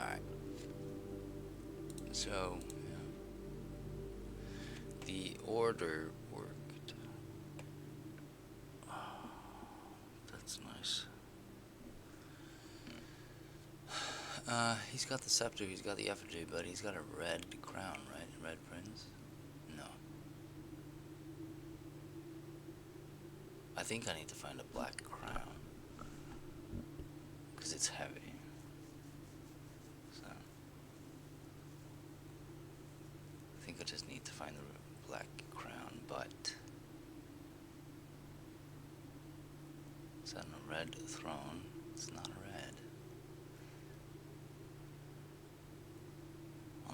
Alright, so yeah, the order worked. That's nice. He's got the scepter, he's got the effigy, but he's got a red crown, right? Red prince? No. I think I need to find a black crown. Because it's heavy. So, I think I just need to find the black crown, but... Is that a red throne? It's not a red.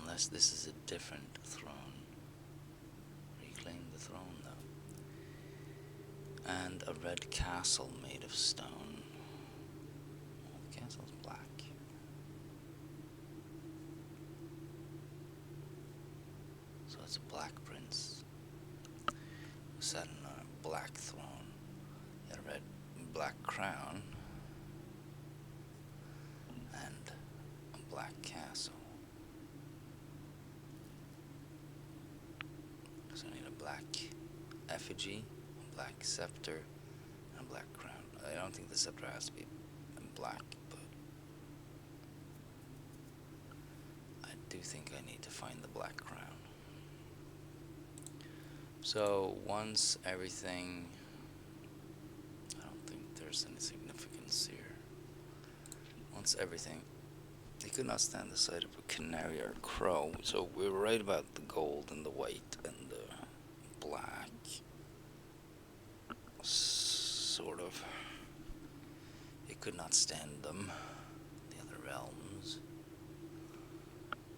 Unless this is a different throne. Reclaim the throne, though. And a red castle made of stone. Well, the castle's black. So it's a black prince who sat on a black throne. He had a red black crown and a black castle. So I need a black effigy, a black scepter, and a black crown. I don't think the scepter has to be black, but I do think I need to find the black crown. So once everything, I don't think there's any significance here. Once everything, they could not stand the sight of a canary or a crow. So we were right about the gold and the white and the black. Sort of. It could not stand them. The other realms.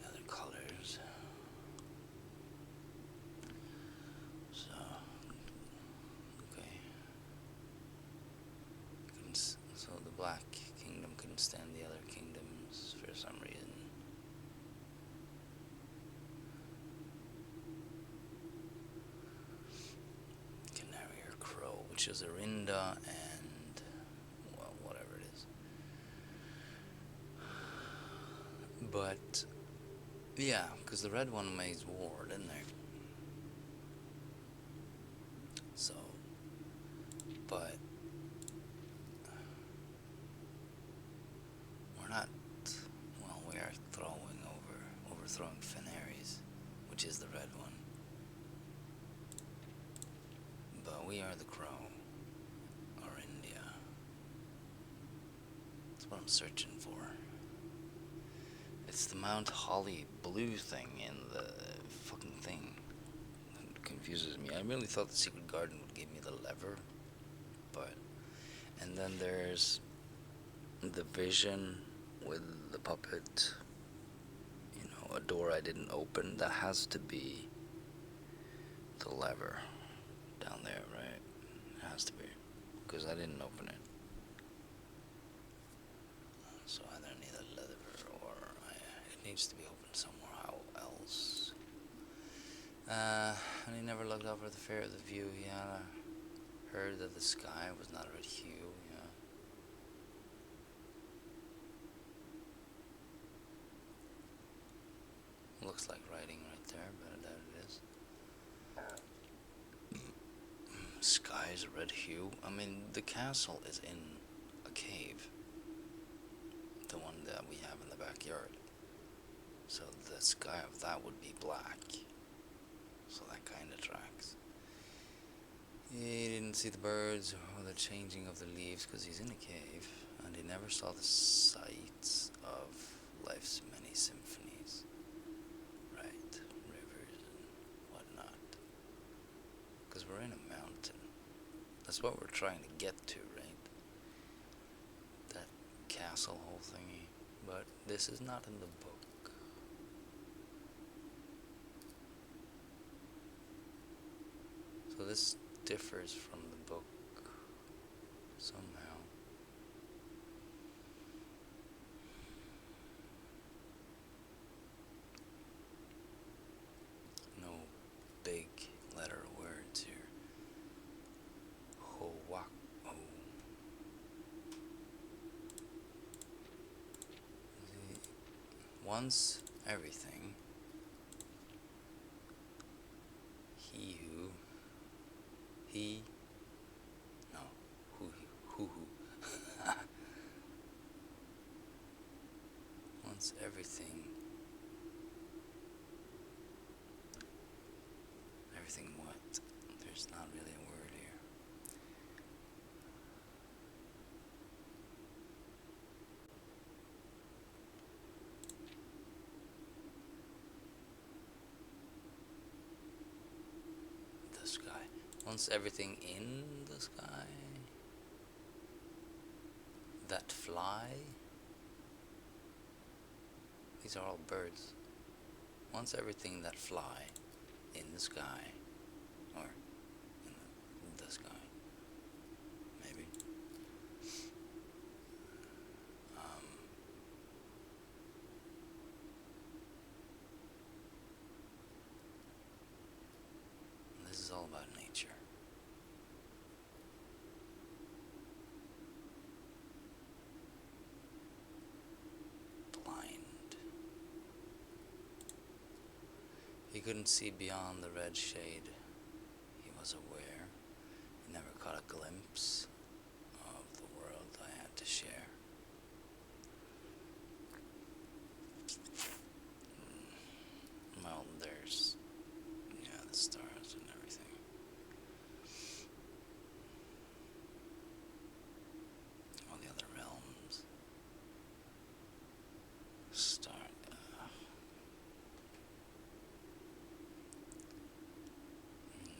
The other colors. So, okay. So the Black Kingdom couldn't stand the other kingdoms for some reason. Canary or Crow, which is Arinda and, well, whatever it is. But, yeah, because the red one made war, didn't they? So, but we're not, well, we are overthrowing Fenares, which is the red one. But we are the Crow, or India. That's what I'm searching for. It's the Mount Holly blue thing in the fucking thing. It confuses me. I really thought the Secret Garden would give me the lever, but... And then there's the vision with the puppet, you know, a door I didn't open. That has to be the lever down there, right? It has to be, because I didn't open it. So I either need a lever or it needs to be opened somewhere else. And he never looked over the fear of the view. He had heard that the sky was not a red hue. Looks like writing right there, but I doubt it is. Sky is a red hue. I mean, the castle is in a cave. The one that we have in the backyard. So the sky of that would be black. So that kind of tracks. He didn't see the birds or the changing of the leaves because he's in a cave. And he never saw the sights of life's many symphonies. Right, rivers and whatnot. Because we're in a mountain. That's what we're trying to get to, right? That castle whole thingy. But this is not in the book. So this differs from the book somehow. No big letter words here. Ho-wak-o. Once everything, he, no, who, once everything what? There's not really a word here. The sky. Once everything in the sky that fly. These are all birds. Once everything that fly in the sky, or in the sky, maybe. This is all about nature. Blind. He couldn't see beyond the red shade. He was aware. He never caught a glimpse of the world I had to share. Well, there's, the stars and everything. All the other realms.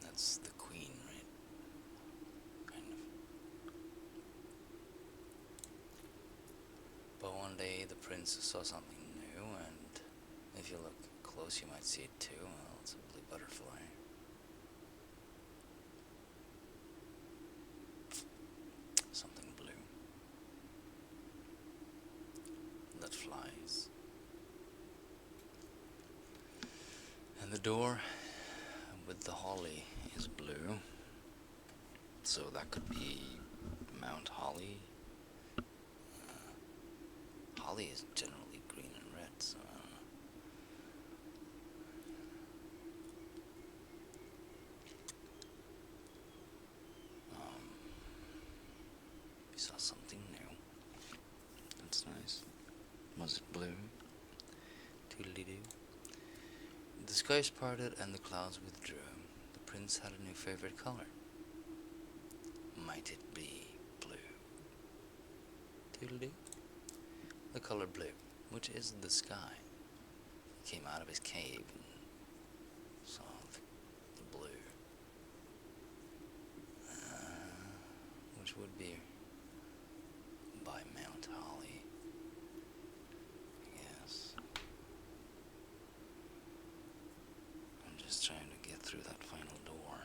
That's the queen, right? Kind of. But one day the prince saw something new, and if you look close you might see it too. Well, it's a blue butterfly. Something blue that flies. And the door with the holly is blue, so that could be Mount Holly. Holly is generally green and red, so I don't know. We saw something new. That's nice. Was it blue? Toodly-doo. The skies parted and the clouds withdrew. The prince had a new favorite color. Might it be blue? Toodle-doo. The color blue, which is the sky. He came out of his cave and saw the blue. Which would be by Mount Holly, I guess. I'm just trying to get through that final door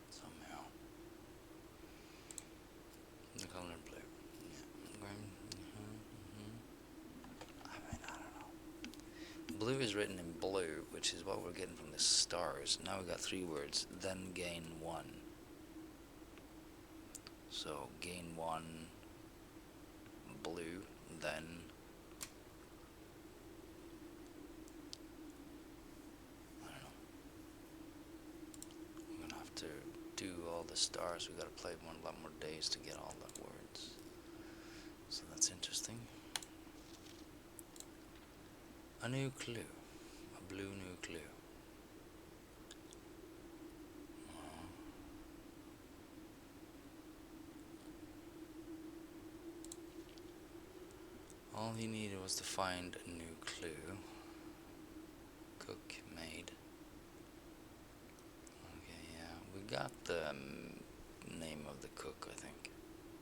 somehow. The color blue. Yeah. I mean, I don't know. Blue is written in blue, which is what we're getting from the stars. Now we got 3 words. Then gain 1. So gain 1 blue, then I don't know. We're gonna have to do all the stars. We gotta play a lot more days to get all the words. So that's interesting. A new clue. A blue new clue. All he needed was to find a new clue. Cook made. Okay, yeah, we got the name of the cook, I think.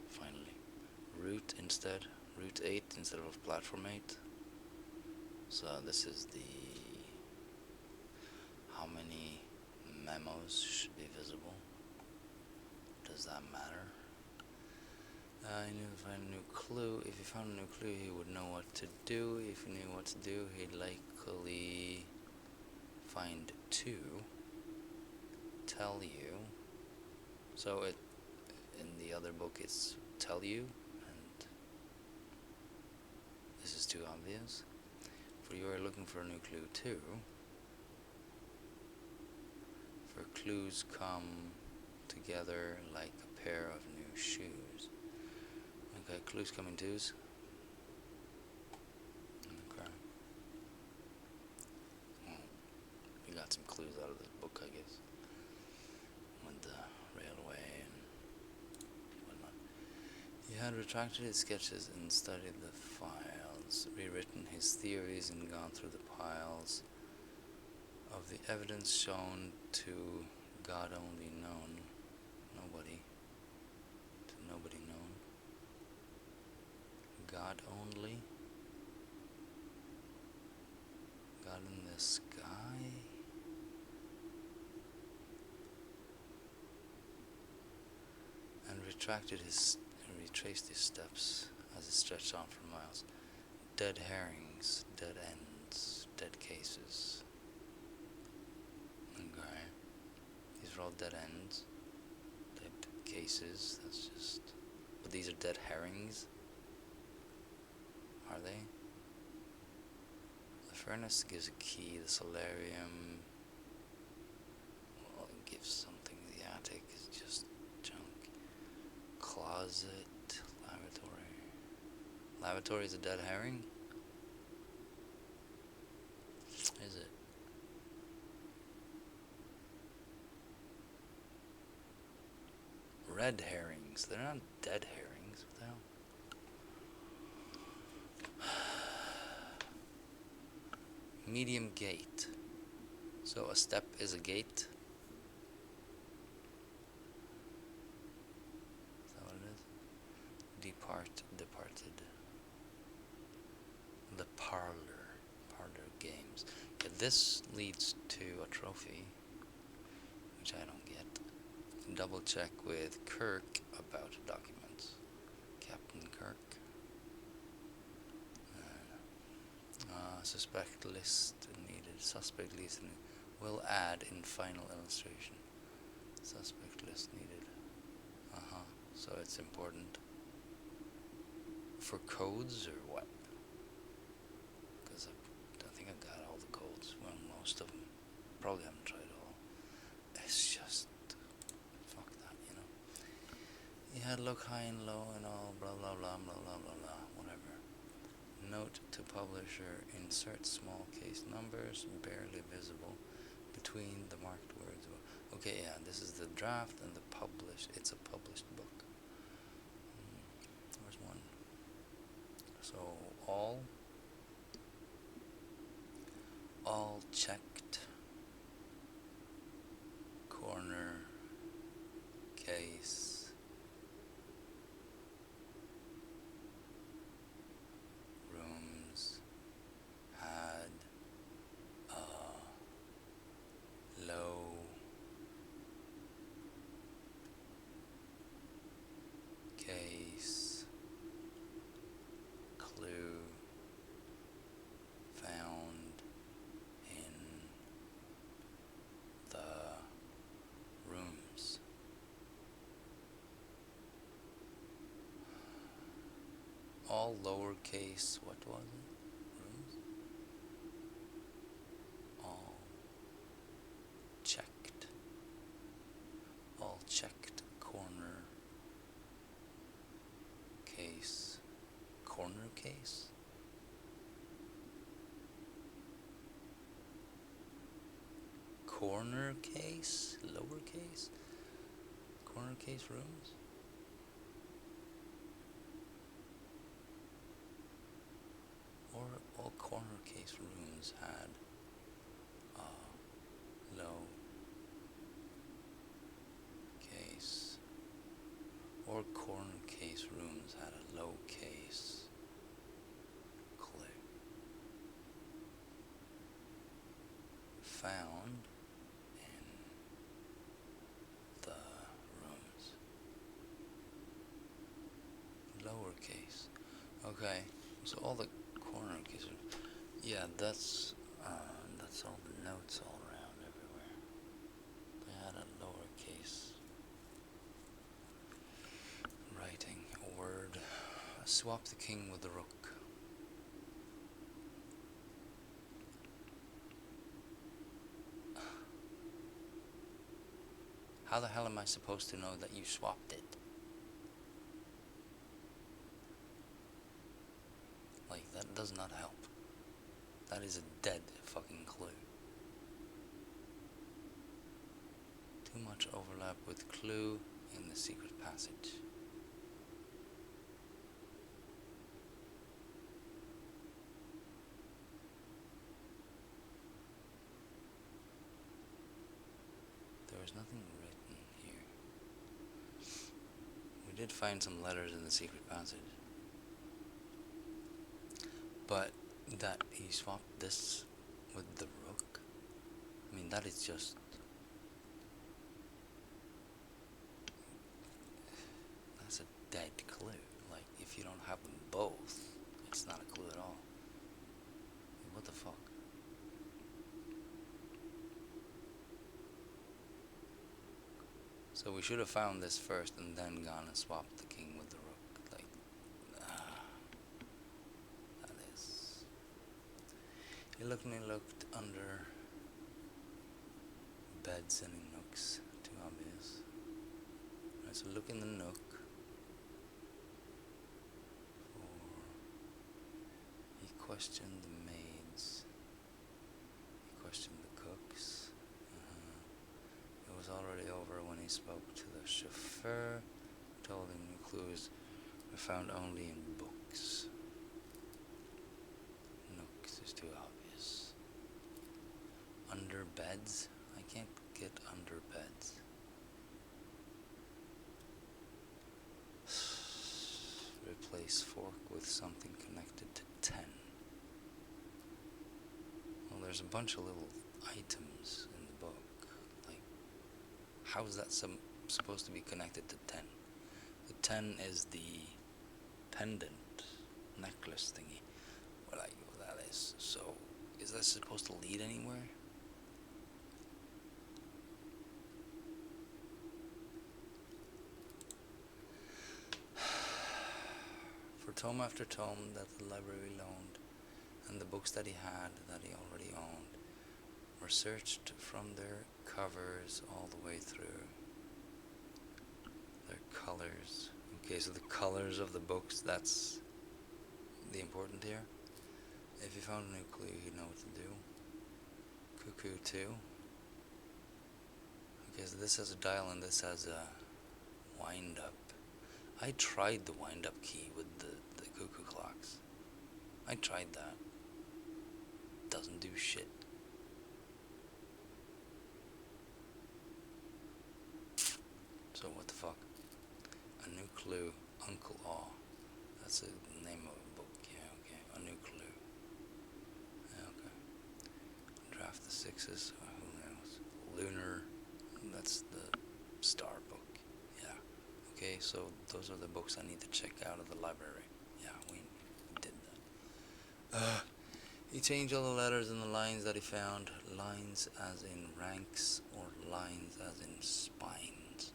Finally. Route instead. Route 8 instead of platform 8. So this is the how many memos should be visible. Does that matter? I need to find a new clue. If he found a new clue, he would know what to do. If he knew what to do, he'd likely find 2. Tell you. So in the other book it's tell you, and this is too obvious. For you are looking for a new clue too. For clues come together like a pair of new shoes. Okay, clues come in twos. Okay. Well, we got some clues out of this book, I guess. With the railway and whatnot. He had retracted his sketches and studied the files, rewritten his theories and gone through the piles of the evidence shown to God only known. Nobody. To nobody known. God only. God in the sky. And retraced his steps as it stretched on for miles. Dead herrings, dead ends, dead cases. Okay. These are all dead ends. Dead cases, that's just... But these are dead herrings? Are they? The furnace gives a key, the solarium... Well, it gives something, the attic is just junk. Closet, lavatory. Lavatory is a dead herring? Is it? Red herrings. They're not dead herrings. What the hell? Medium gate. So a step is a gate. Is that what it is? Departed. The parlor games. Yeah, this leads to a trophy, which I don't get. Double check with Kirk about documents. Captain Kirk. Suspect list needed. Suspect list needed. Will add in final illustration. Suspect list needed. So it's important. For codes or what? Because I don't think I got all the codes. Well, most of them. Probably haven't tried all. It's just... Fuck that, you know. You had look high and low and all blah blah blah blah blah blah blah. Whatever. Note to publisher. Insert small case numbers barely visible between the marked words. Okay, yeah, this is the draft and the published. It's a published book. Where's one? So all checked. Corner case. Rooms had a low case clue found in the rooms. All lowercase, what was it? Rooms? All checked. All checked corner case. Corner case? Corner case? Lowercase? Corner case rooms? Or all corner case rooms had low case. Or corner case rooms had a low case clue. Found in the rooms. Lowercase. Okay, so all the corner cases. Yeah, that's all the notes all around everywhere. They had a lowercase writing a word. Swap the king with the rook. the hell am I supposed to know that you swapped it? Like, that does not help. That is a dead fucking clue. Too much overlap with clue in the secret passage. There is nothing written here. We did find some letters in the secret passage. But that he swapped this with the rook, I mean, that is just... that's a dead clue. Like, if you don't have them both, it's not a clue at all. What the fuck? So we should have found this first and then gone and swapped the king with the rook. Like, that is... He looked under beds and in nooks. Too obvious. Right, so look in the nook. He questioned the maids. He questioned the cooks. It was already over when he spoke to the chauffeur. Told him the clues were found only in books. Nooks is too obvious. Under beds? I can't get under beds. Replace fork with something connected to 10. Well, there's a bunch of little items in the book. Like, how is that supposed to be connected to 10? The 10 is the pendant necklace thingy. What that is. So, is that supposed to lead anywhere? For tome after tome that the library loaned, and the books that he had that he already owned, were searched from their covers all the way through. Their colors. Okay, so the colors of the books, that's the important here. If you found a new clue, you'd know what to do. Cuckoo 2. Okay, so this has a dial and this has a wind up. I tried the wind up key with the cuckoo clocks. I tried that. Doesn't do shit. So what the fuck? A new clue. Uncle Aw. That's the name of a book. Yeah, okay. A new clue. Yeah, okay. Draft the Sixes. Who knows? Lunar. That's the star book. Yeah. Okay, so those are the books I need to check out of the library. Yeah, we did that. He changed all the letters and the lines that he found. Lines as in ranks or lines as in spines.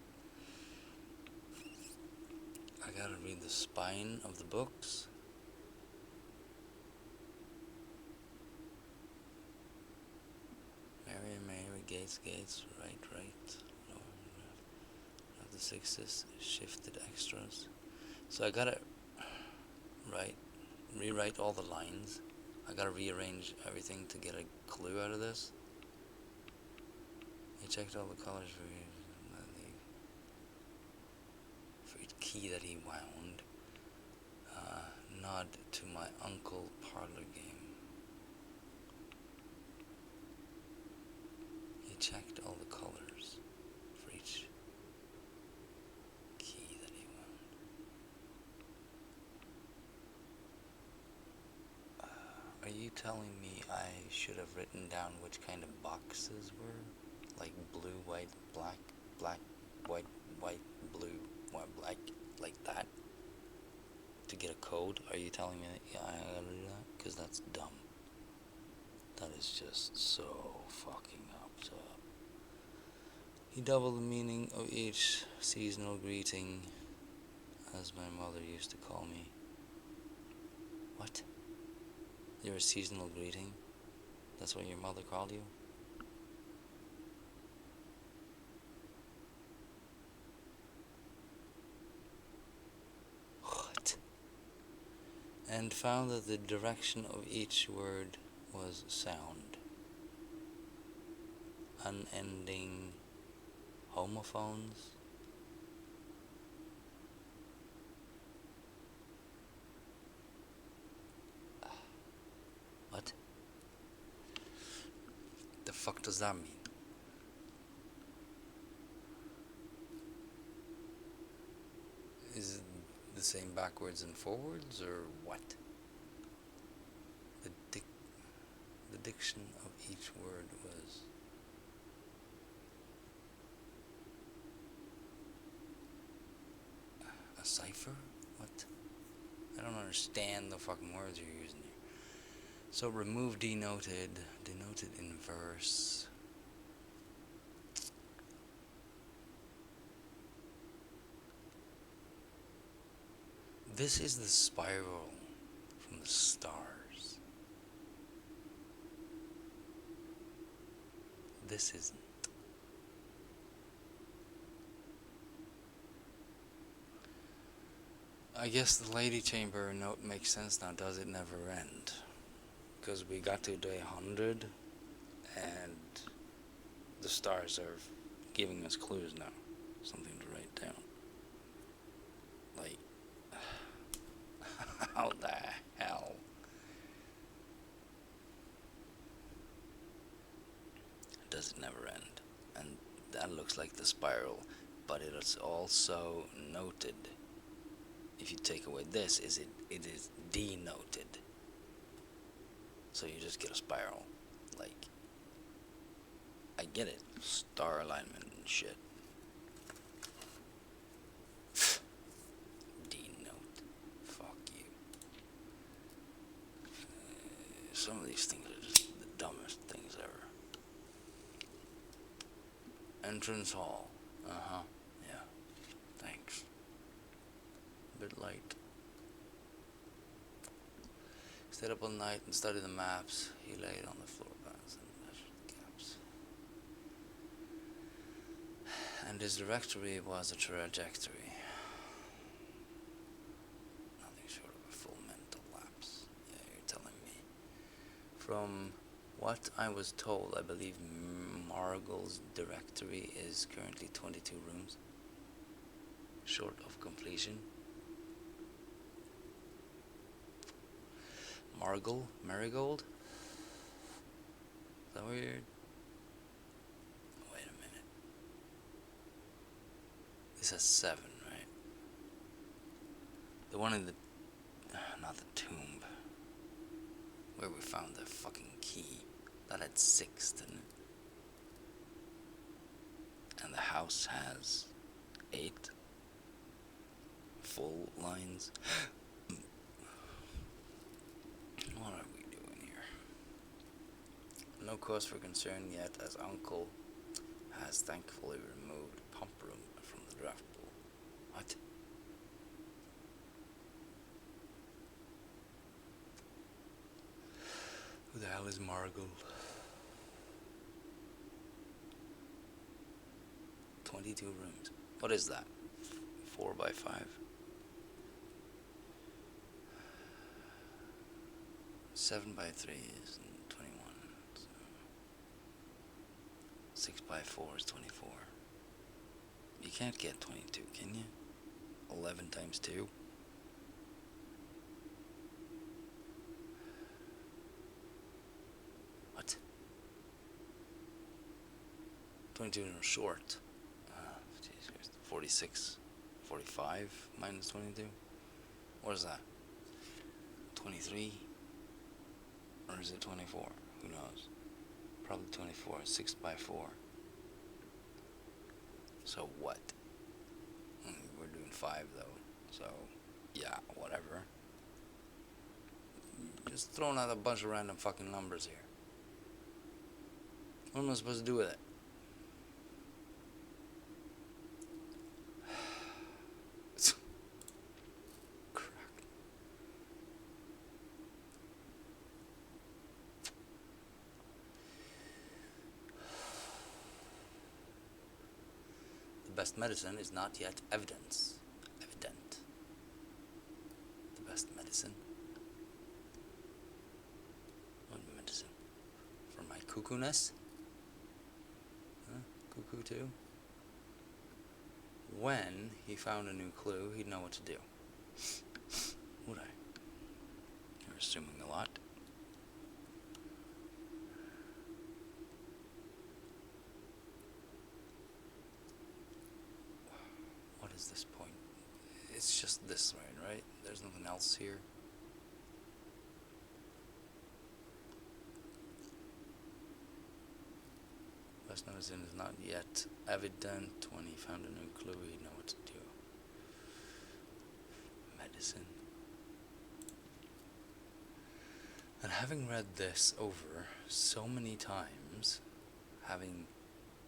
I gotta read the spine of the books. Mary, Gates, right. Of the sixes, shifted extras. So I gotta rewrite all the lines. I gotta rearrange everything to get a clue out of this. He checked all the colors for each key that he wound. Nod to my uncle parlor game. He checked all the colors for each key that he wound. Are you telling me I should have written down which kind of boxes were? Like blue, white, black, white, blue, white, black, like that? To get a code? Are you telling me that? Yeah, I gotta do that? Because that's dumb. That is just so fucking up. He doubled the meaning of each seasonal greeting, as my mother used to call me. What? You're a seasonal greeting? That's what your mother called you? and found that the direction of each word was sound. Unending homophones. What? The fuck does that mean? Is it the same backwards and forwards, or what? The the diction of each word was a cipher? What? I don't understand the fucking words you're using here. So remove denoted, denoted in verse. This is the spiral from the stars. This isn't. I guess the lady chamber note makes sense now. Does it never end? Because we got to day 100 and the stars are giving us clues now. Something to write down. Like, how the hell? Does it never end? And that looks like the spiral, but it is also noted. If you take away this, it is denoted. So you just get a spiral. Like, I get it. Star alignment and shit. Denote. Fuck you. Some of these things are just the dumbest things ever. Entrance hall. Uh-huh. Yeah. Thanks. A bit light. Stayed up all night and studied the maps. He laid on the floor plans and measured the gaps. And his directory was a trajectory. Nothing short of a full mental lapse. Yeah, you're telling me. From what I was told, I believe Margle's directory is currently 22 rooms. Short of completion. Marigold? Is that weird? Wait a minute. This has 7, right? The one in the... not the tomb. Where we found the fucking key. That had 6, didn't it? And the house has 8 full lines. What are we doing here? No cause for concern yet, as Uncle has thankfully removed pump room from the draft pool. What? Who the hell is Margle? 22 rooms. What is that? 4 by 5? 7 by 3 is 21. So 6 by 4 is 24. You can't get 22, can you? 11 times 2? What? 22 are short. Jesus Christ. 46. 45 minus 22? What is that? 23? Or is it 24? Who knows? Probably 24. 6 by 4. So what? We're doing 5 though. So, yeah, whatever. Just throwing out a bunch of random fucking numbers here. What am I supposed to do with it? Best medicine is not yet evident. The best medicine Cuckoo nest? Huh? Cuckoo too? When he found a new clue, he'd know what to do. Would I? You're assuming a lot. What is this point? It's just this way, right? There's nothing else here. West Noticing is not yet evident. When he found a new clue, he'd know what to do. Medicine. And having read this over so many times, having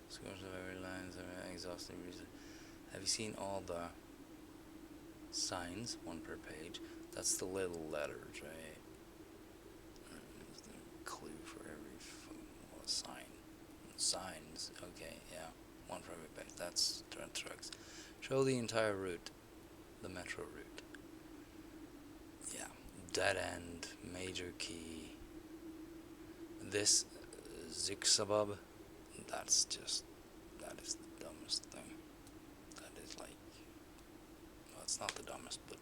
scores of every line, exhaustive reason, have you seen all the signs, one per page? That's the little letters, right? There's the clue for every sign. Signs, okay, yeah. One for every page. That's trucks. Show the entire route. The metro route. Yeah. Dead end, major key. This Zixabub, that is the dumbest thing. That is like, well, it's not the dumbest, but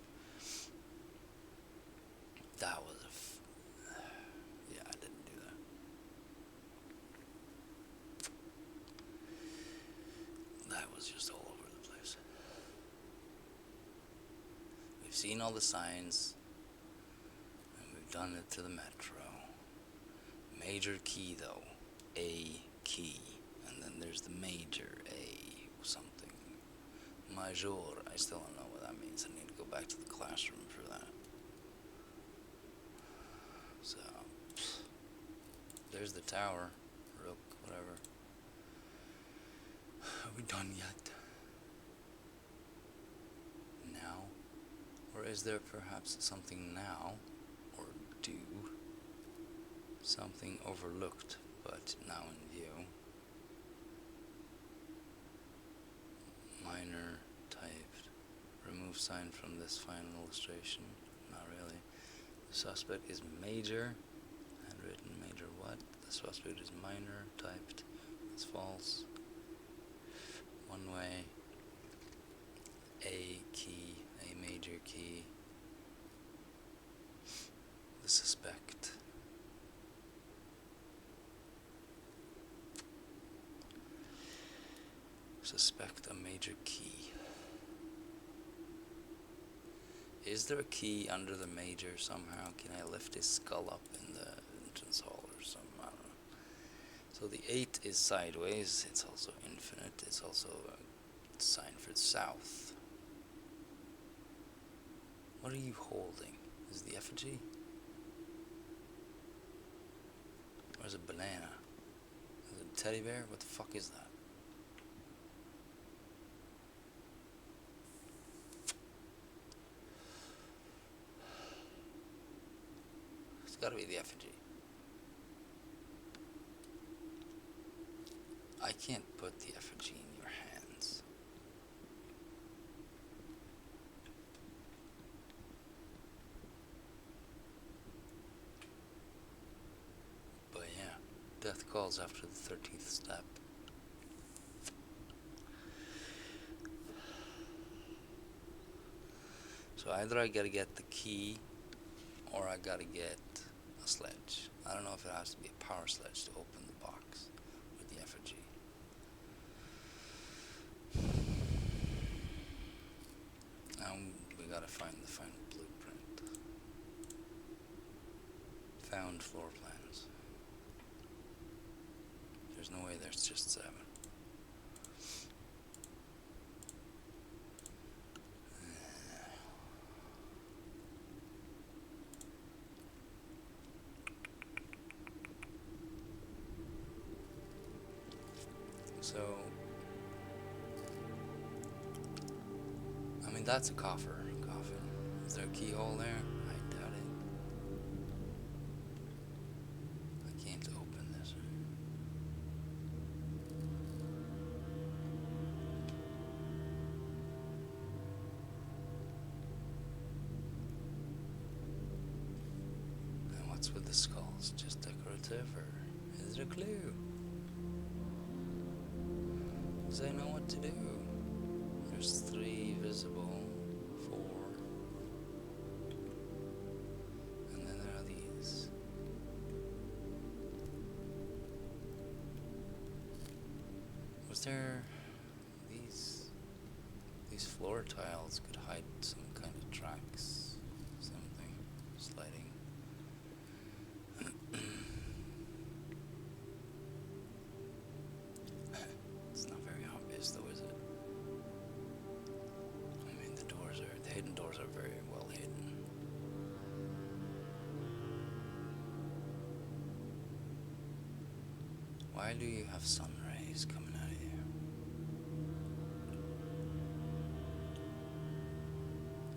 that was yeah, I didn't do that. That was just all over the place. We've seen all the signs, and we've done it to the metro. Major key though, A key, and then there's the major A something. Major, I still don't know what that means. I need to go back to the classroom for that. So, there's the tower, Rook, whatever. Are we done yet? Now? Or is there perhaps something now, or do, something overlooked, but now in view? Minor typed. Remove sign from this final illustration. Not really. The suspect is major. Handwritten major what? The suspect is minor typed. That's false. One way. A key. A major key. The suspect. Suspect a major key. Is there a key under the major somehow? Can I lift his skull up in the entrance hall or something? I don't know. So the 8 is sideways. It's also infinite. It's also a sign for south. What are you holding? Is it the effigy? Or is it a banana? Is it a teddy bear? What the fuck is that? It's gotta be the effigy. I can't put the effigy in your hands. But yeah, death calls after the 13th step. So either I gotta get the key, or I gotta get a sledge. I don't know if it has to be a power sledge to open the box with the effigy. Now we gotta find the final blueprint. Found floor plans. There's no way there's just 7. So, I mean, that's a coffin. Is there a keyhole there? I doubt it. I can't open this. And what's with the skulls? Just decorative, or is Is it a clue? Does I know what to do? There's 3 visible, 4. And then there are these. Was there these floor tiles could hide some kind of tracks, something, sliding. It's not very obvious though, is it? I mean, the hidden doors are very well hidden. Why do you have sun rays coming out of you?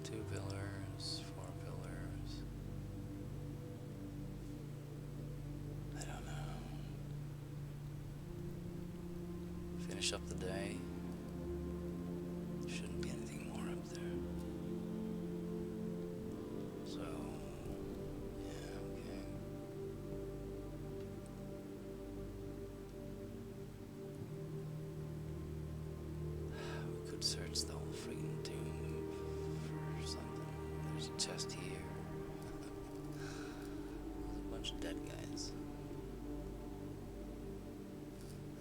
2 pillars, 4 pillars. I don't know. Finish up the day. There shouldn't be anything more up there. So, yeah, okay. We could search the whole freaking tomb for something. There's a chest here. There's a bunch of dead guys.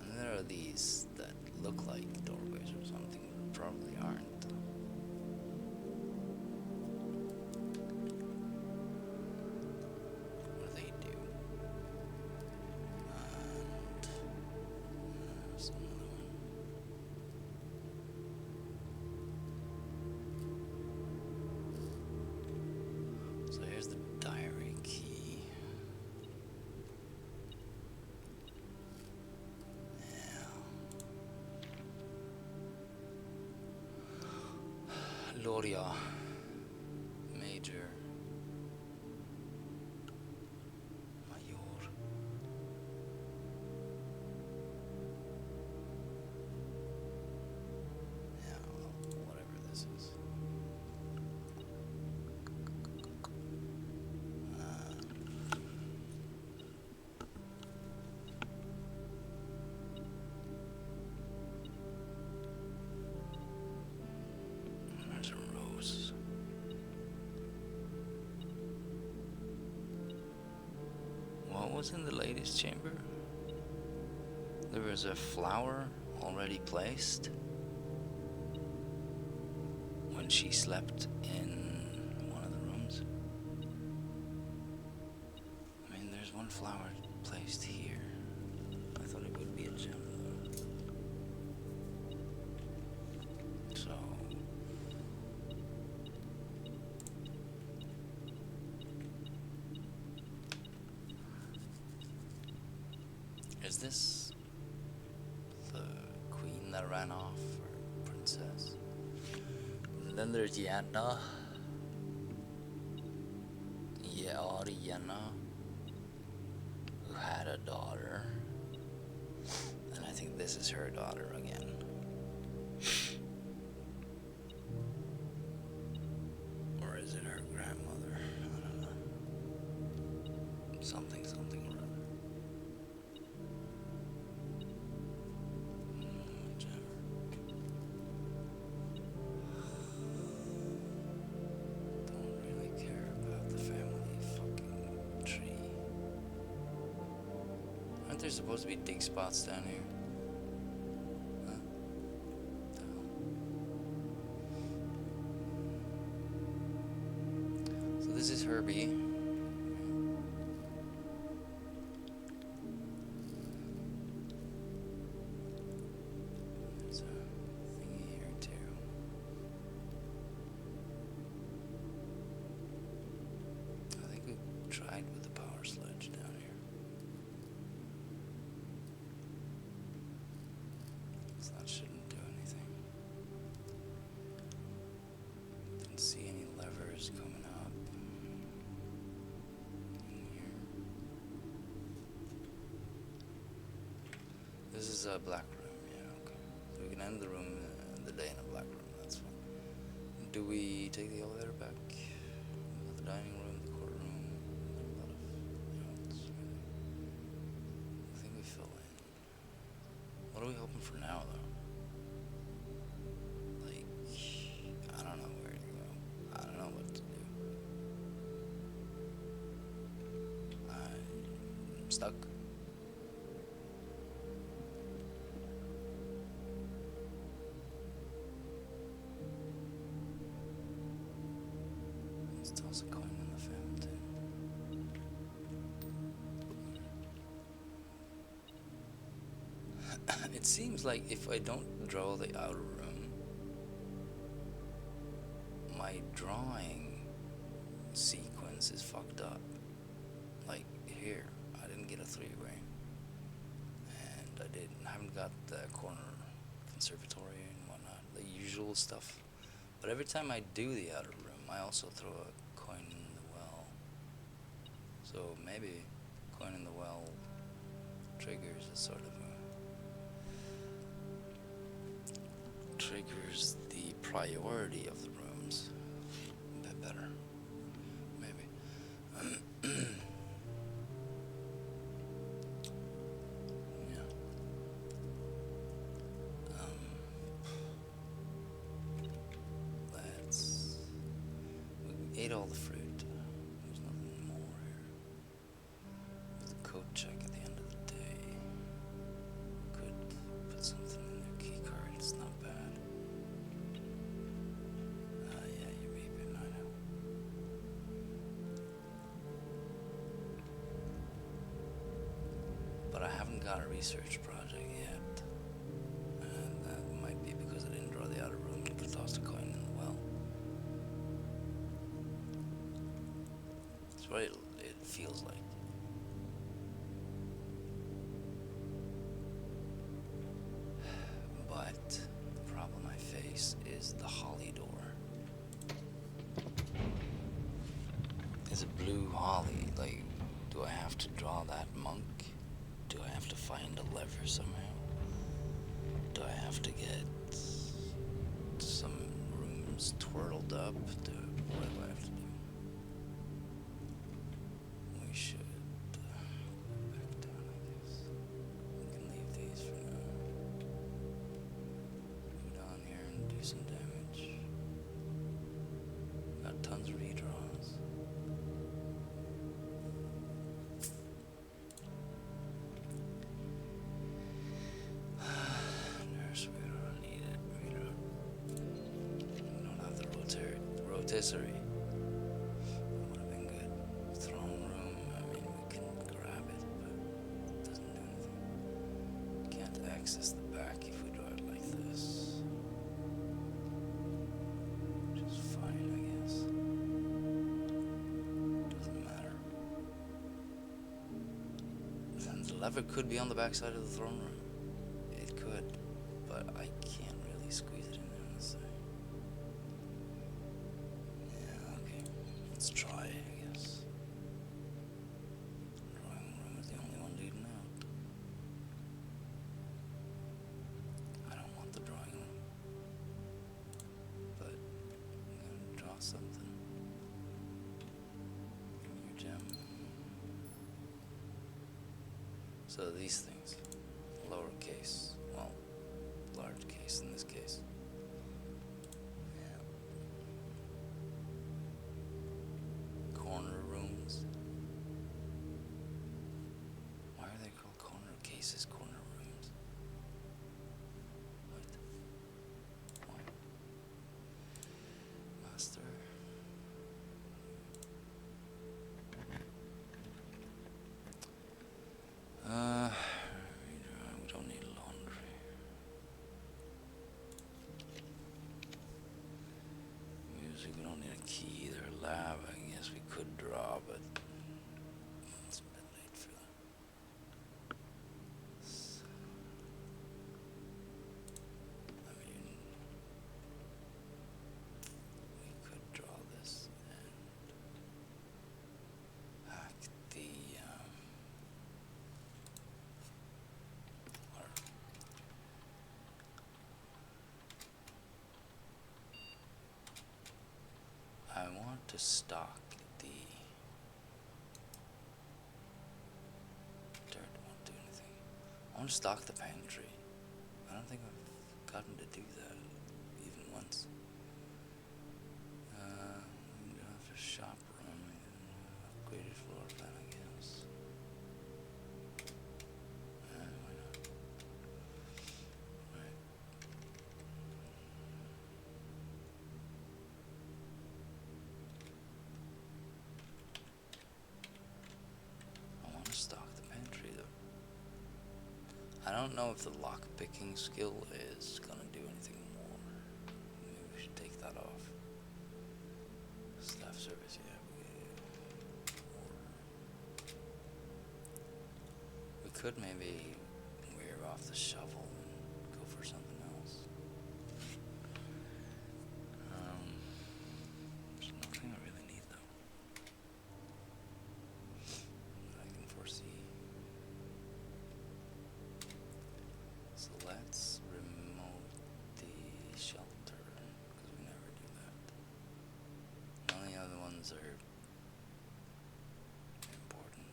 And there are these that look like doorways or something, but probably aren't. What do they do? And there's another one. So here's the diary key. Yeah. Loria. Major. Major. Yeah, well, whatever this is. There's a rose. What was in the lady's chamber? There was a flower already placed when she slept in one of the rooms. I mean, there's one flower placed here. I thought it would be a gem though. So is this the queen that ran off, or princess? And then there's Yenna. Yenna, who had a daughter. And I think this is her daughter again. Or is it her grandmother? I don't know. Something or other. Whichever. Don't really care about the family fucking tree. Aren't there supposed to be dig spots down here? Huh? The hell? So this is Herbie. There's a thingy here too. I think we tried with the power sledge down here. So that shouldn't do anything. Didn't see any levers coming up in here. This is a black room, yeah, okay. So we can end the room, the day in a black room, that's fine. Do we take the elevator back? The dining room, the courtroom, a lot of notes, really. I think we hoping for now, though? Like, I don't know where to go. I don't know what to do. I'm stuck. Let's toss a coin in the fountain. It seems like if I don't draw the outer room, my drawing sequence is fucked up. Like here, I didn't get a three-way, and I haven't got the corner conservatory and whatnot, the usual stuff. But every time I do the outer room, I also throw a coin in the well. So maybe coin in the well triggers a sort of triggers the priority of the rooms a bit better, maybe. Yeah. We ate all the fruit. There's nothing more here. There's a code check at the end of the day. Could put something in their key card. It's not bad. Yeah, you're beeping. I know. But I haven't got a research project yet. And that might be because I didn't draw the outer room and could toss a coin in the well. It's what it feels like. But the problem I face is the holly door. It's a blue holly. Like, do I have to draw that monk? Do I have to find a lever somehow? Do I have to get some rooms twirled up? What do I have to do? We should go back down, I guess. We can leave these for now. Go down here and do some damage. Got tons of redraws. Nurse, we don't need it. We don't have the rotisserie. That would have been good. Throne room, I mean, we can grab it, but it doesn't do anything. Can't access the back if we draw it like this. Which is fine, I guess. Doesn't matter. And the lever could be on the back side of the throne room. It could, but I can't really squeeze it in there on this side. Yeah, okay. Let's try, I guess. Drawing room is the only one leading out. I don't want the drawing room, but I'm gonna draw something. Give me your gem. So these things, lowercase, well, large case in this case. Yeah. Corner rooms. Why are they called corner cases, corner rooms? What? Why? Master. We don't need laundry. Music, we don't need a key either. Lab, I guess we could draw, but it's a bit late for that. I mean, we could draw this and hack the or I want to stock the dirt. Won't do anything. I want to stock the pantry think I've gotten to do that even once. For shop room, upgraded floor plan, I guess. Why not? Right. I want to stock the pantry though. I don't know if the lock picking skill is gonna do anything more. Maybe we should take that off. Staff service, yeah. We could maybe wear off the shovel and go for something else. There's nothing I really need though. That I can foresee. So let's remote the shelter, because we never do that. None of the other ones are important.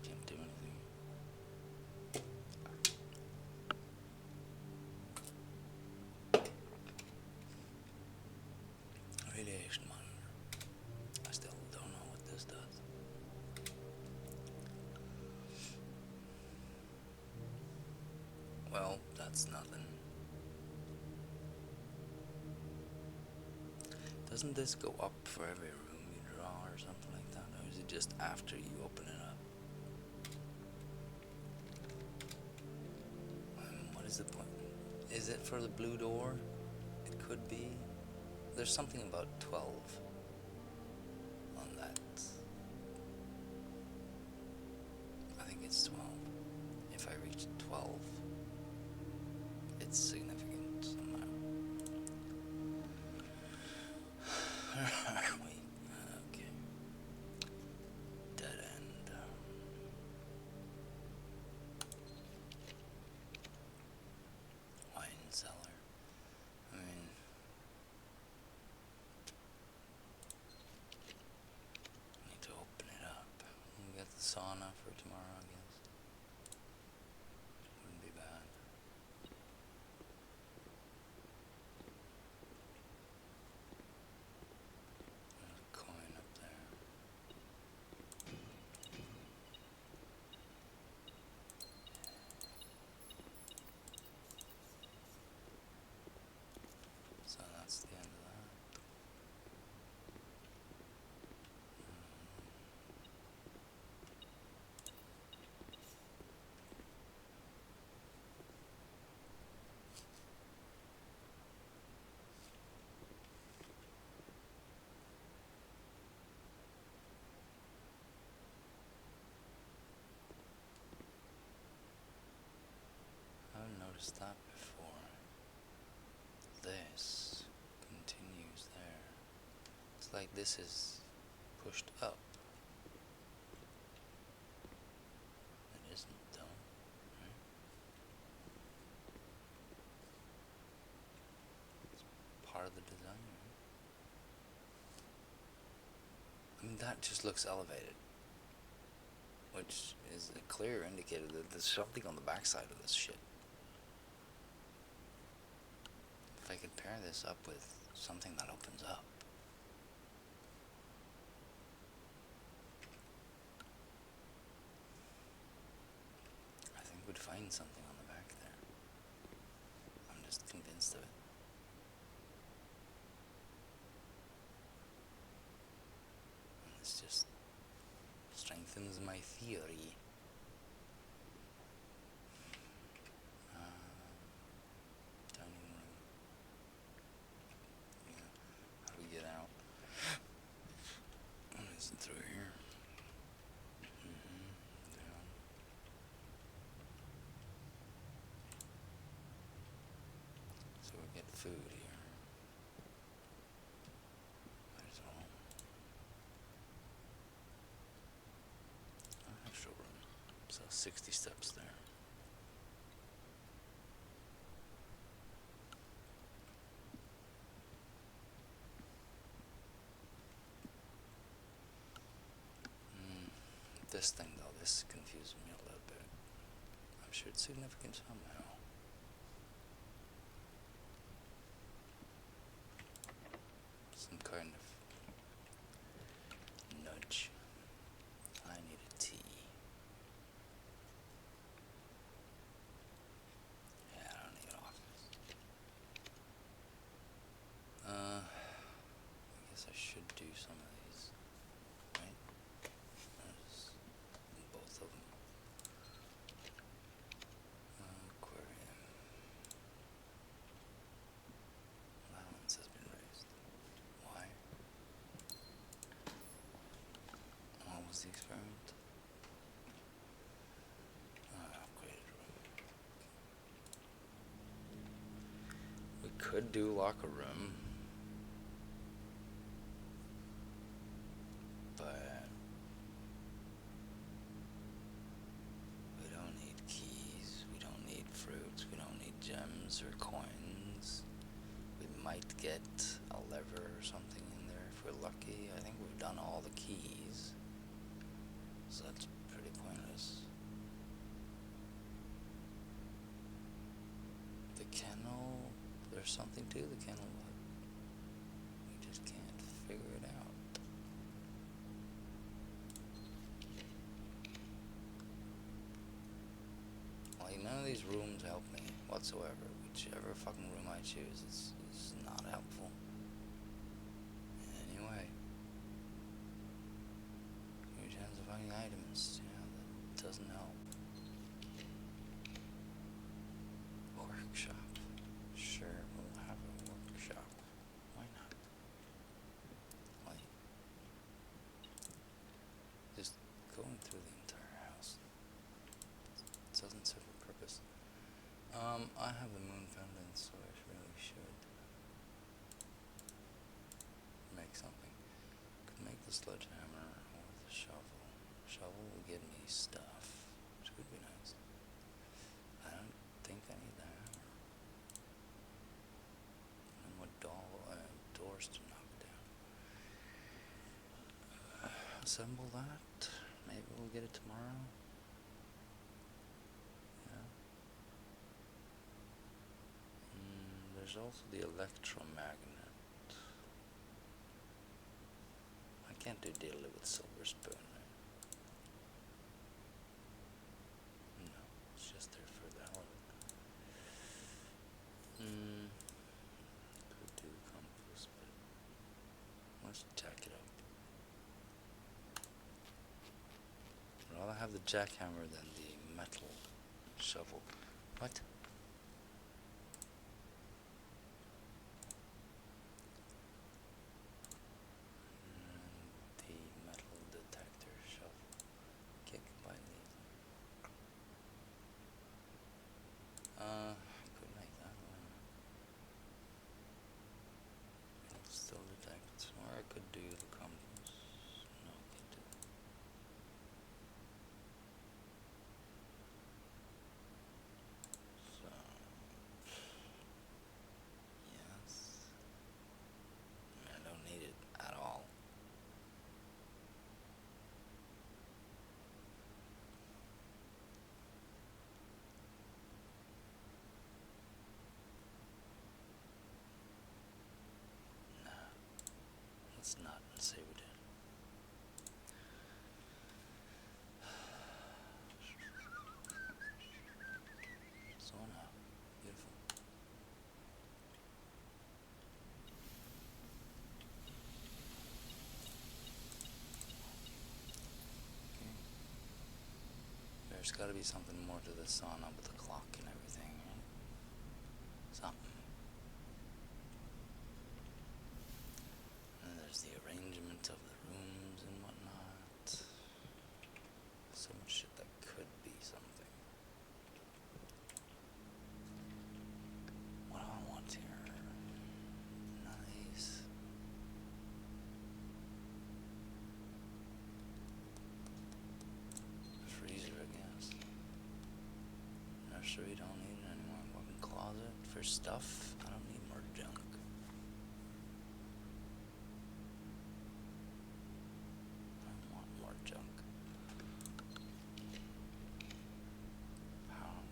Can't do anything. Radiation monitor. I still don't know what this does. Well, that's nothing. Doesn't this go up for every room you draw or something like that? Or is it just after you open it up? What is the point? Is it for the blue door? It could be. There's something about 12 on that. I think it's 12. If I reach 12, it's significant somehow. Wait, okay. Dead end. Wine cellar. I mean, need to open it up. We'll get the sauna for tomorrow, I guess. Wouldn't be bad. There's a coin up there. So that's the end of that. I haven't noticed that before. This continues there. It's like this is pushed up. It isn't though, right? It's part of the design, right? I mean, that just looks elevated, which is a clear indicator that there's something on the backside of this shit. If I could pair this up with something that opens up. I think we'd find something on the back there. I'm just convinced of it. And this just strengthens my theory. Dining room. Yeah. How do we get out? Is it through here? Down. So we get food here. Might as well. Extra room. So 60 steps there. This thing though, this confuses me a little bit. sure it's significant somehow. Some kind of nudge. I need a tea. Yeah, I don't need an office. I guess I should do some of these, right? There's both of them. Aquarium. Allowance has been raised. Why? What was the experiment? Upgraded room. We could do locker room, but we don't need keys, we don't need fruits, we don't need gems or coins. We might get a lever or something in there if we're lucky. I think we've done all the keys, so that's pretty pointless. The kennel, there's something to the kennel, but we just can't figure it out. Like, none of these rooms help me whatsoever. Whichever fucking room I choose is not helpful in any way. Huge hands of fucking items, yeah, that doesn't help. Workshop. Sure, we'll have a workshop. Why not? Like, just going through the entire house doesn't serve a purpose. I have the moon pendant, so I really should make something. Could make the sledgehammer or the shovel. Shovel will give me stuff, which would be nice. I don't think I need the hammer. And what doors to knock down. Assemble that. Maybe we'll get it tomorrow. Yeah. There's also the electromagnet. I can't do dealing with silver spoon, right? No, it's just there for the hell of it. Could do compass, but let's jack it up. I'd rather have the jackhammer than the metal shovel. What? The metal detector shovel. Kick by lead. Could make that one. It'll still detect. Or I could do the compass. No, I can't do that. So, yes. I don't need it at all. Nah, let's not say we did. So now, beautiful. Okay. There's got to be something more to this sauna with the clock and everything, right? Something. And there's the arrangement of the rooms and whatnot. So much shit that could be something. What do I want here? Nice. Freezer, I guess. Nursery, don't need it anymore. Walk-in closet for stuff. I don't need more junk. I don't want more junk. Pound.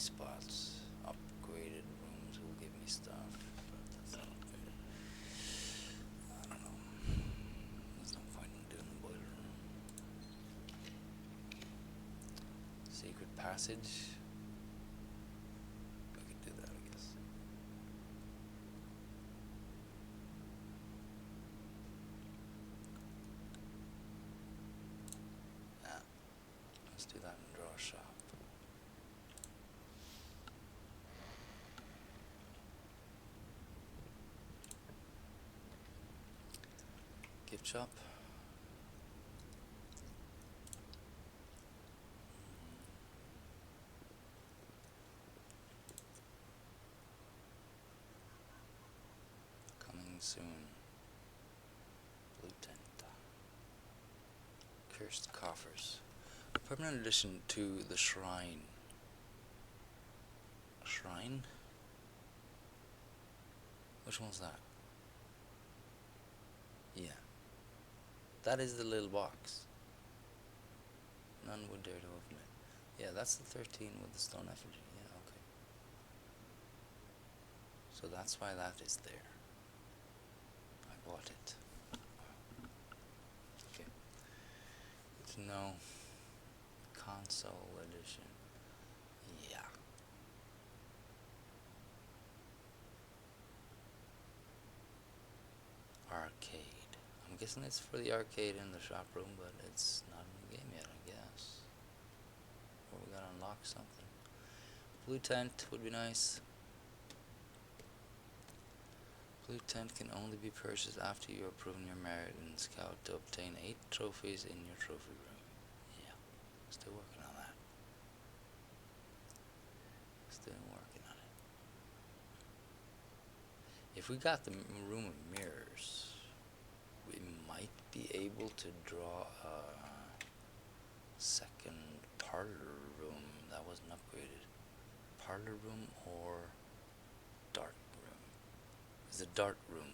spots. Upgraded rooms will give me stuff, but that's not upgraded. I don't know. There's no point in doing the boiler room. Secret passage. I could do that, I guess. Yeah. Let's do that and draw a shop. Gift shop. Coming soon. Blue tent. Cursed coffers. A permanent addition to the shrine. Shrine? Which one's that? Yeah. That is the little box. None would dare to open it. Yeah, that's the 13 with the stone effigy. Yeah, okay. So that's why that is there. I bought it. Okay. Good to know. Console edition. Yeah. Arcade. I'm guessing it's for the arcade in the shop room, but it's not in the game yet, I guess. Or we gotta unlock something. Blue tent would be nice. Blue tent can only be purchased after you have proven your merit in Scout to obtain 8 trophies in your trophy room. Yeah, still working on that. Still working on it. If we got the room of mirrors, we might be able to draw a second parlor room that wasn't upgraded. Parlor room or dart room? It's a dart room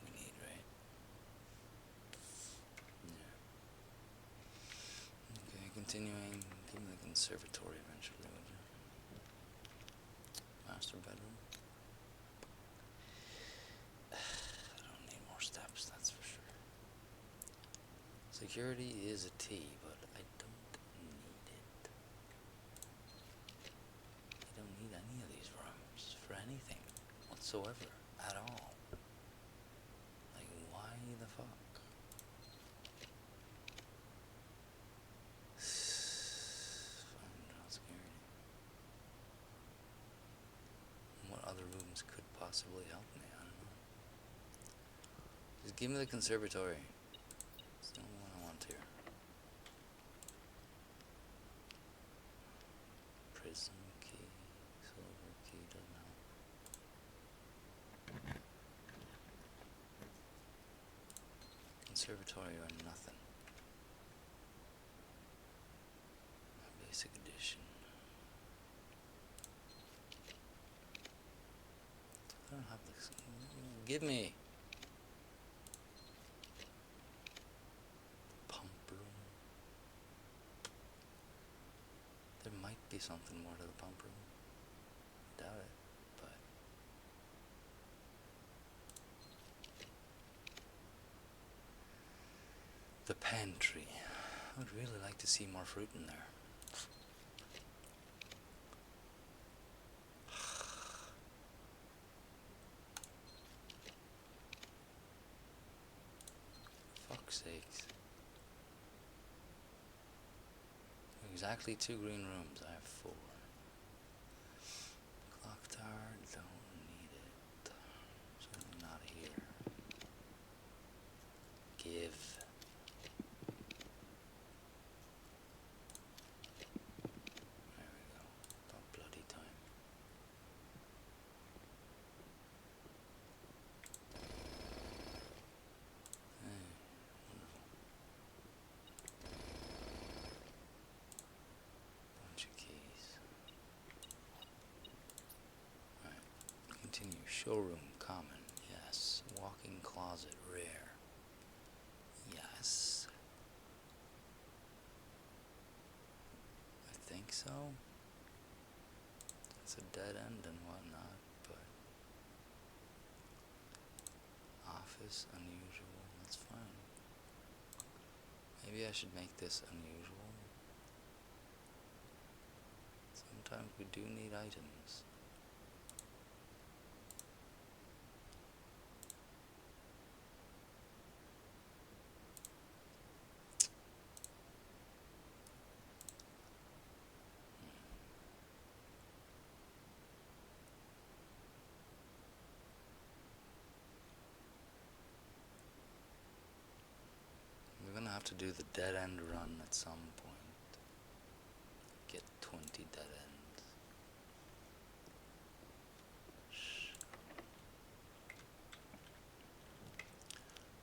we need, right? Yeah. Okay, continuing. Give me the conservatory eventually, would you? Master bedroom. I don't need more steps, that's for sure. Security is a T, but I don't need it. I don't need any of these rooms for anything whatsoever at all. Like, why the fuck? Fine, draw security. What other rooms could possibly help me? I don't know. Just give me the conservatory. It's the only one I want here. Prism key, silver key, doesn't help. Conservatory or nothing. Basic edition. I don't have this. Give me. Pump room. There might be something more to the pump room. Doubt it, but. The pantry. I would really like to see more fruit in there. Fuck's sakes. Exactly 2 green rooms. I have 4. Clock tower, don't need it. Certainly not here. Give. There we go. About bloody time. Hey, wonderful. Bunch of keys. Alright. Continue. Showroom, common. Yes. Walk-in closet, rare. Yes. I think so. it's a dead end and whatnot, but office unusual, that's fine. Maybe I should make this unusual. Sometimes we do need items. We're gonna have to do the dead end run at some point. Get 20 dead ends.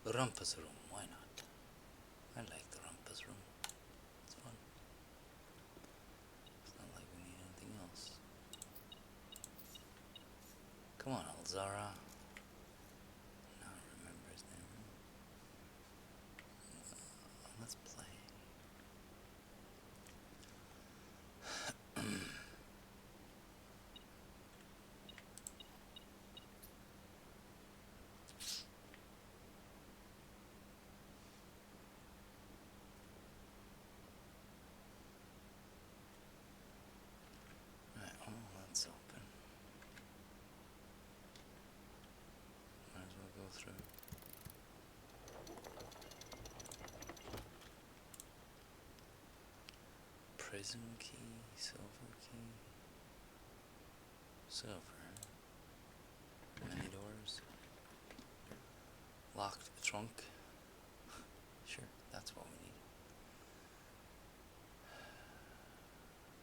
The Rumpus room, why not? I like the Rumpus room. It's fun. It's not like we need anything else. Come on, Alzara. Now I remember his name. Let's play. Right, well, that's open. Might as well go through. Prison key, silver key. Silver. Many doors. Locked trunk. Sure, that's what we need.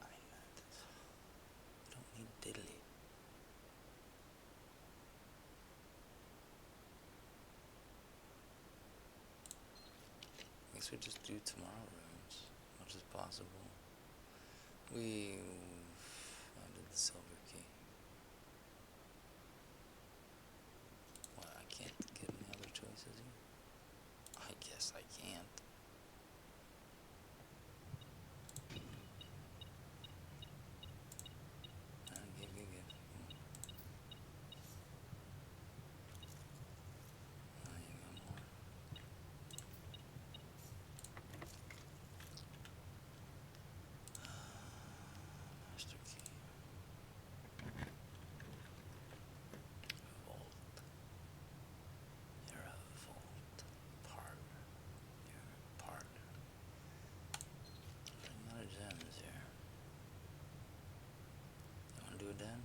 I mean, we don't need diddly. I guess we just do tomorrow rooms, much as possible. We added the silver key. What, I can't get any other choices here? I guess I can't. Give. Oh, you got more. Master key. Vault. You're a vault partner. You're a partner. Running out of gems here. You wanna do it then?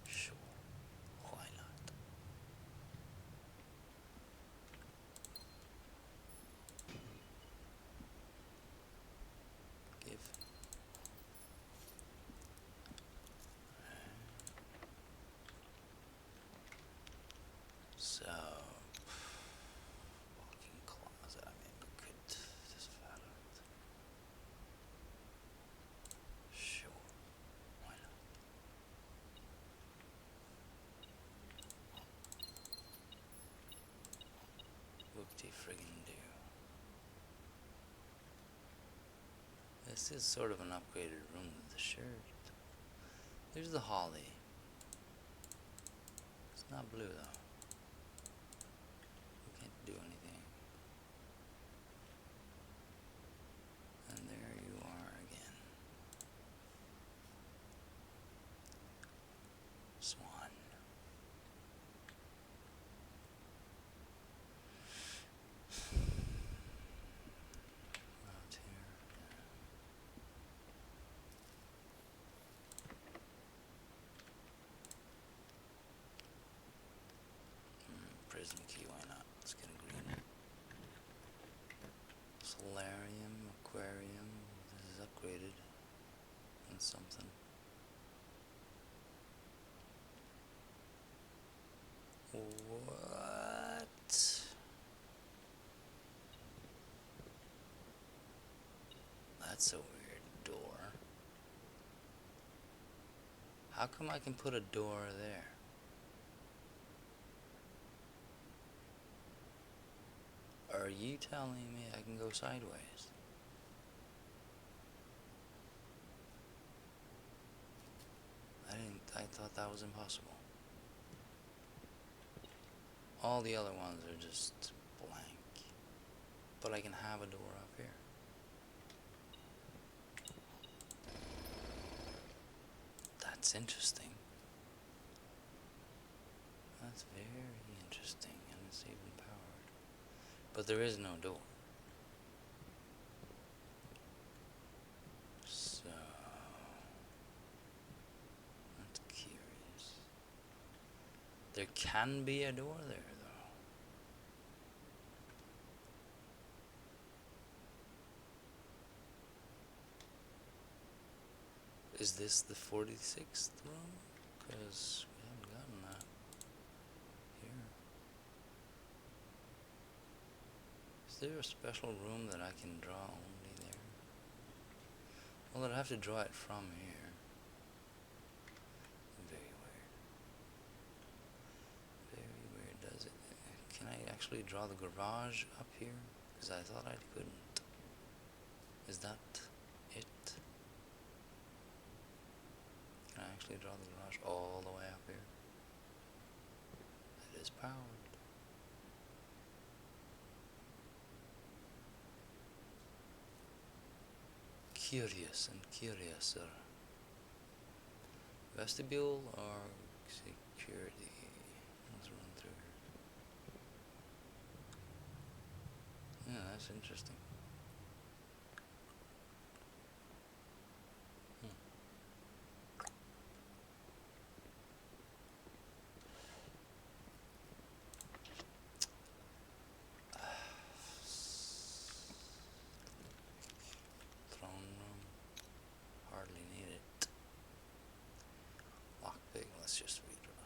Sure. Why not? Give. So, walk-in closet. I mean, we could just add it. Sure, why not? Whoop-de friggin' do. This is sort of an upgraded room with the shirt. There's the holly. It's not blue though. We can't do anything. And there you are again. Swan. Out here. Prison key, why not? Let's get a green. Solarium, aquarium. This is upgraded. And something. What? That's a weird door. How come I can put a door there? Are you telling me I can go sideways? was impossible. All the other ones are just blank. But I can have a door up here. That's interesting. That's very interesting, and it's even powered. But there is no door. So, that's curious. There can be a door there, though. Is this the 46th room? Because we haven't gotten that here. Is there a special room that I can draw only there? Well, I'd have to draw it from here. Very weird. Very weird, does it? Can I actually draw the garage up here? Because I thought I couldn't. Is that it? Can I actually draw the garage all the way up here? It is powered. Curious and curiouser. Vestibule or security? Let's run through here. Yeah, that's interesting. Throne room. Hardly need it. Lockpick. Let's just redraw.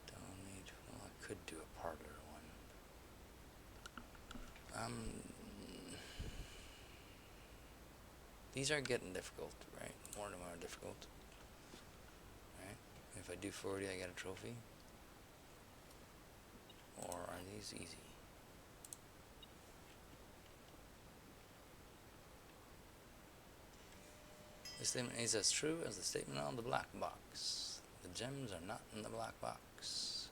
Don't need. Well, I could do a parlor one. These are getting difficult, right? More and more difficult. Right? If I do 40, I get a trophy. Or are these easy? This statement is as true as the statement on the black box. The gems are not in the black box.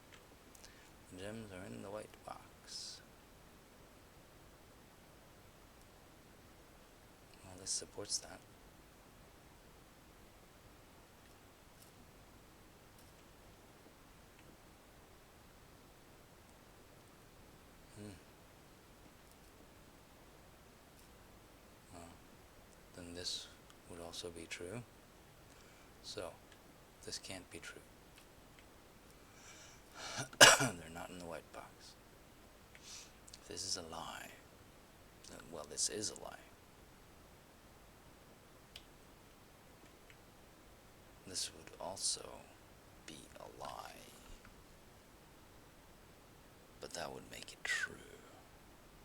The gems are in the white box. Well, this supports that. Well, then this would also be true. So, this can't be true. They're not in the white box. If this is a lie, then, well, this is a lie. This would also be a lie. But that would make it true.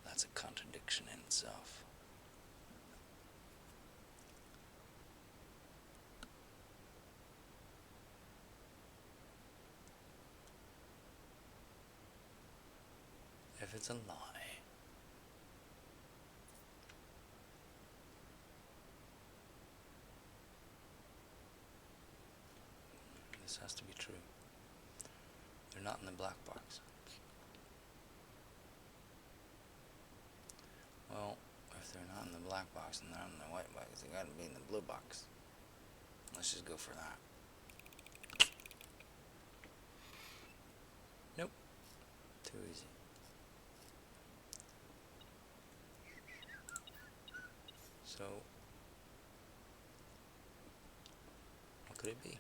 That's a contradiction in itself. If it's a lie, this has to be true. They're not in the black box. Well, if they're not in the black box and they're not in the white box, they gotta be in the blue box. Let's just go for that. Nope. Too easy. So, what could it be?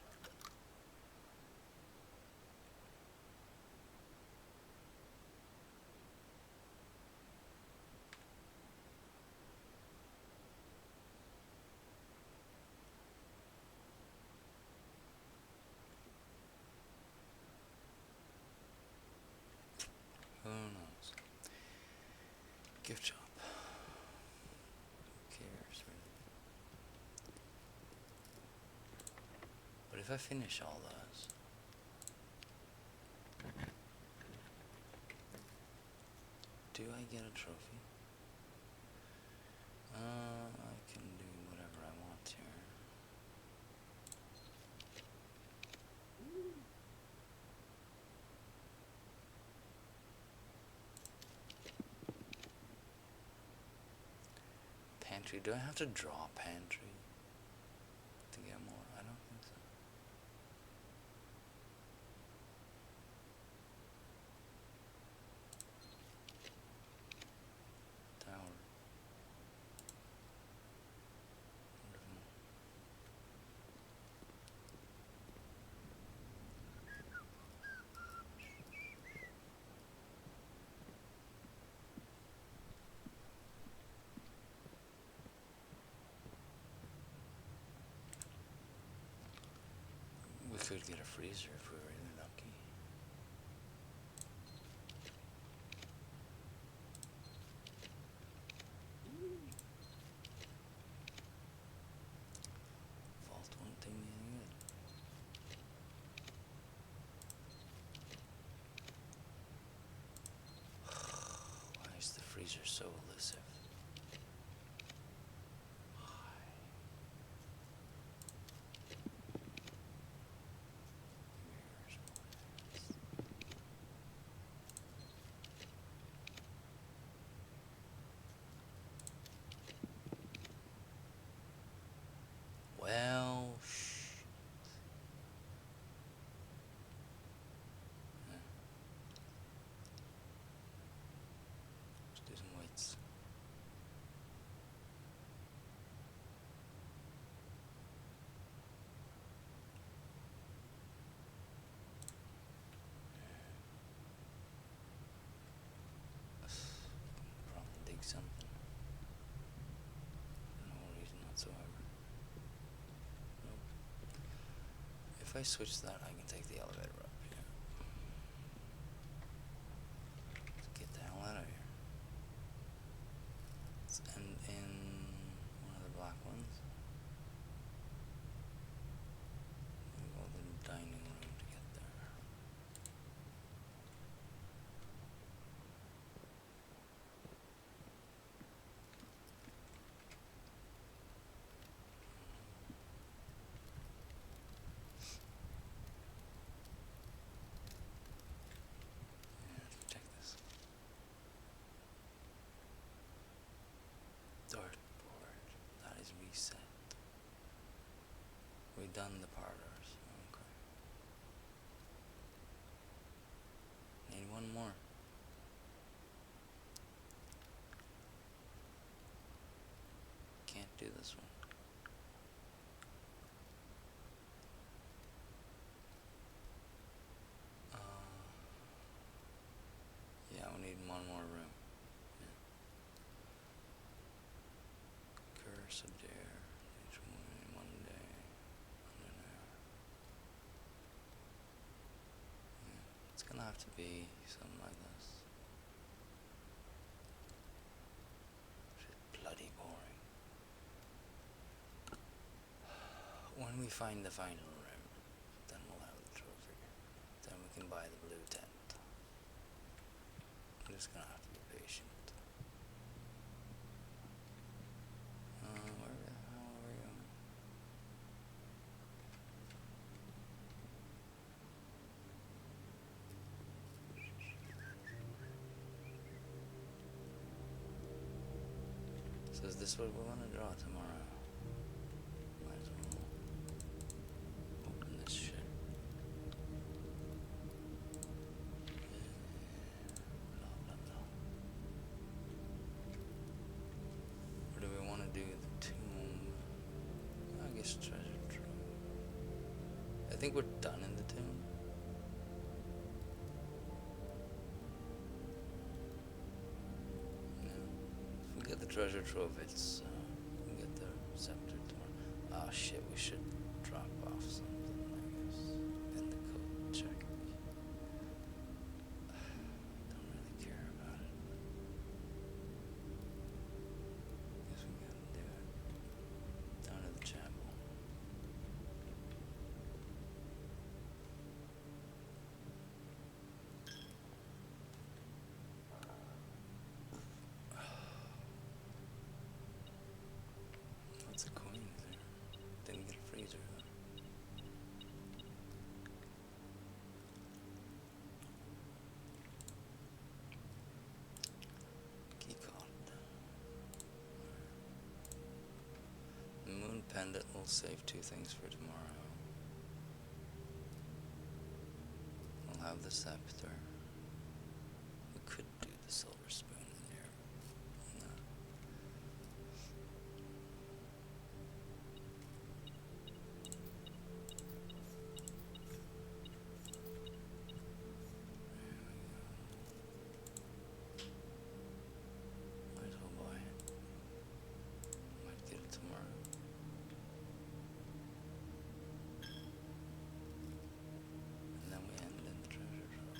Who knows? Gift shop. Who cares, really? But if I finish all those, do I get a trophy? pantry. Do I have to draw pantry to get more? I don't think so. Tower. Wonderful. We could get a freezer if we were really lucky. Vault won't do me any good. Why is the freezer so elusive? Well, yeah. Let's do some weights. Probably dig something. No reason whatsoever. Nope. If I switch that, I can take the elevator up here. Let's get the hell out of here. Let's end in one of the black ones. We go to the dining room to get there. Check this. Dartboard. That is reset. We done the parlors. Okay. Need one more. Can't do this one. Yeah, we need one more room. Yeah. Curse a dare. Each one day. Under an hour. Yeah. It's gonna have to be something like this. It's bloody boring. When we find the final room, then we'll have the trophy. Then we can buy the blue tent. I'm just gonna have to be patient. Where the hell are we going? So is this what we're gonna draw tomorrow? Might as well open this shit. Blah blah blah. Or do we want to do the tomb? I guess treasure trove. I think we're done in the tomb. No. If we get the treasure trove, it's we get the scepter tomorrow. Oh shit, we should drop off something, I guess, in the code check. Don't really care about it. Guess we gotta do it. Down to the chapel. What's a queen there? Didn't get a freezer though. And it will save 2 things for tomorrow. We'll have the scepter. We could do the silver spoon in here. No. Might as well buy it. Might get it tomorrow. And then we end in the treasure trove.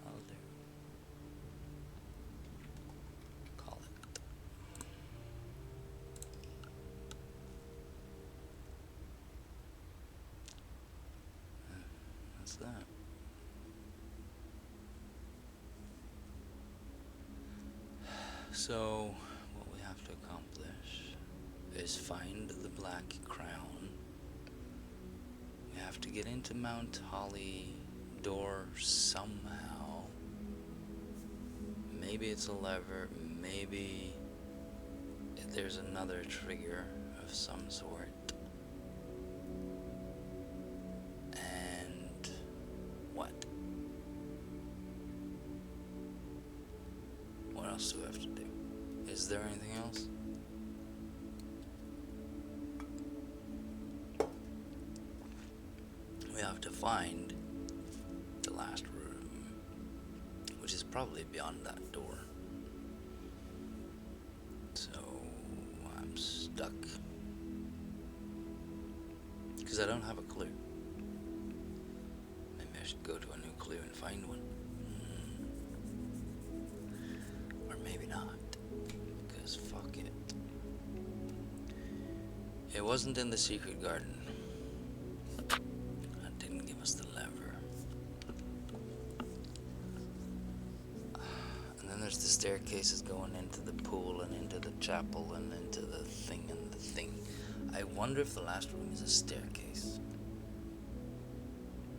I'll do. Call it. That's that. So, what we have to accomplish is find the Black Crown. We have to get into Mount Holly door somehow. Maybe it's a lever, maybe there's another trigger of some sort. And what? What else do we have to do? Is there anything else? We have to find the last room, which is probably beyond that door. So I'm stuck. Because I don't have a clue. Maybe I should go to a new clue and find one. Or maybe not. Because fuck it. It wasn't in the secret garden. That didn't give us the lever. And then there's the staircases going into the pool and into the chapel and into the thing and the thing. I wonder if the last room is a staircase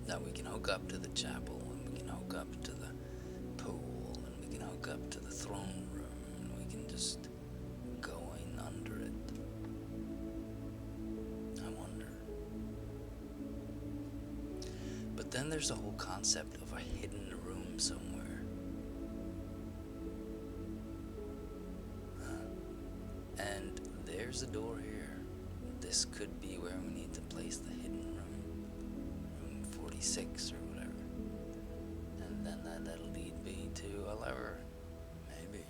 that we can hook up to the chapel, and we can hook up to the pool, and we can hook up to the throne room, and we can just go in under it. I wonder. But then there's the whole concept of a hidden room somewhere. And there's a door here. This could be where we need to place the hidden room. Room 46 or whatever. And then that'll lead me to a lever. Maybe.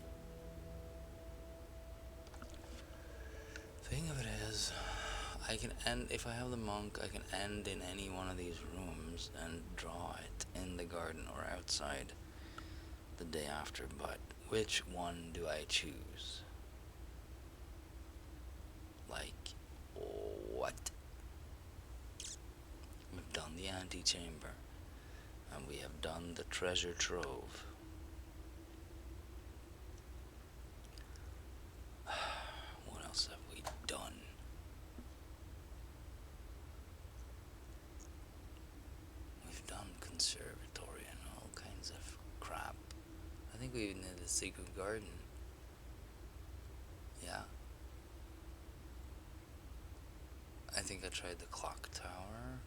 Thing of it is, I can end, if I have the monk, I can end in any one of these rooms and draw it in the garden or outside the day after, but which one do I choose? Like, what? We've done the antechamber, and we have done the treasure trove. What else have we done? We've done conservatory and all kinds of crap. I think we even did the secret garden. Yeah. I think I tried the clock tower,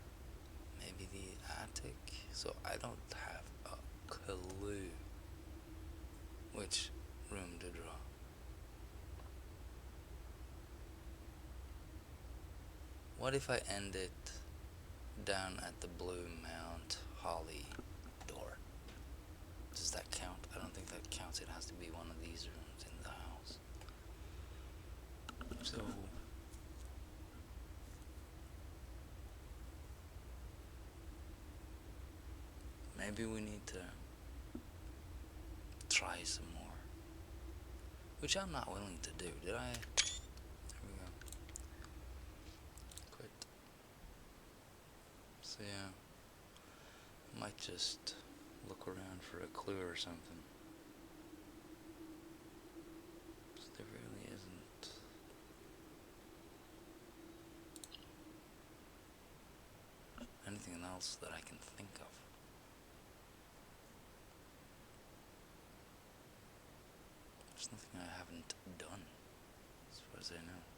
maybe the attic, so I don't have a clue which room to draw. What if I end it down at the Blue Mount Holly door? Does that count? I don't think that counts. It has to be one of these rooms in the house. So maybe we need to try some more. Which I'm not willing to do. Did I? There we go. Quit. So yeah, I might just look around for a clue or something. So there really isn't. Anything else that I can think of. There's nothing I haven't done, as far as I know.